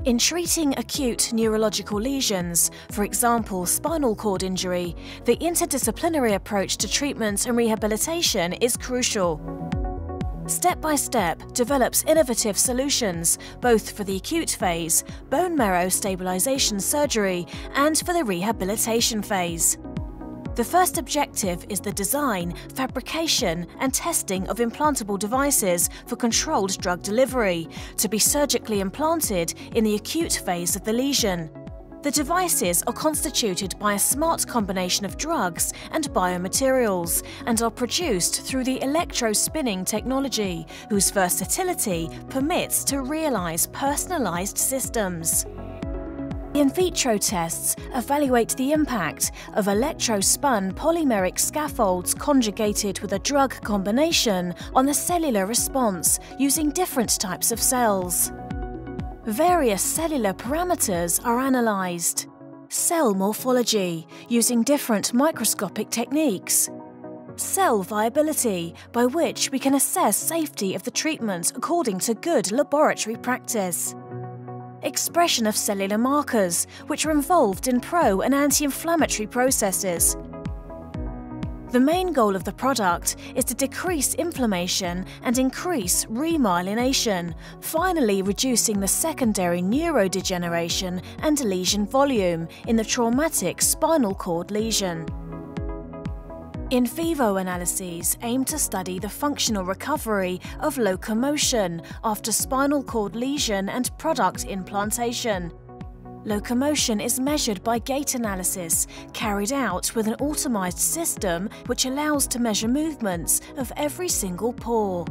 In treating acute neurological lesions, for example spinal cord injury, the interdisciplinary approach to treatment and rehabilitation is crucial. Step-by-Step develops innovative solutions both for the acute phase, bone marrow stabilization surgery, and for the rehabilitation phase. The first objective is the design, fabrication, and testing of implantable devices for controlled drug delivery to be surgically implanted in the acute phase of the lesion. The devices are constituted by a smart combination of drugs and biomaterials and are produced through the electrospinning technology, whose versatility permits to realize personalized systems. The in vitro tests evaluate the impact of electrospun polymeric scaffolds conjugated with a drug combination on the cellular response using different types of cells. Various cellular parameters are analyzed. Cell morphology, using different microscopic techniques. Cell viability, by which we can assess safety of the treatment according to good laboratory practice. Expression of cellular markers, which are involved in pro- and anti-inflammatory processes. The main goal of the product is to decrease inflammation and increase remyelination, finally reducing the secondary neurodegeneration and lesion volume in the traumatic spinal cord lesion. In vivo analyses aim to study the functional recovery of locomotion after spinal cord lesion and product implantation. Locomotion is measured by gait analysis, carried out with an automized system which allows to measure movements of every single pore.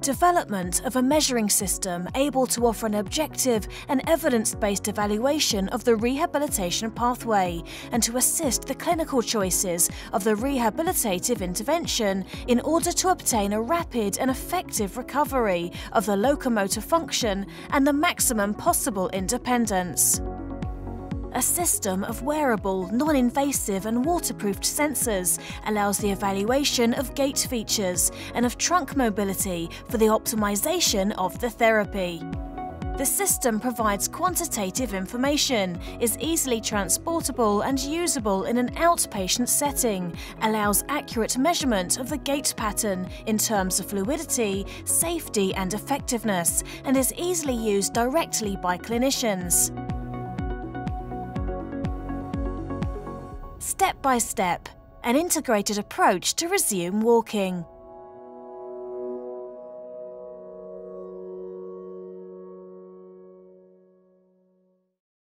Development of a measuring system able to offer an objective and evidence-based evaluation of the rehabilitation pathway and to assist the clinical choices of the rehabilitative intervention in order to obtain a rapid and effective recovery of the locomotor function and the maximum possible independence. A system of wearable, non-invasive and waterproofed sensors allows the evaluation of gait features and of trunk mobility for the optimization of the therapy. The system provides quantitative information, is easily transportable and usable in an outpatient setting, allows accurate measurement of the gait pattern in terms of fluidity, safety and effectiveness, and is easily used directly by clinicians. Step-by-Step, an integrated approach to resume walking.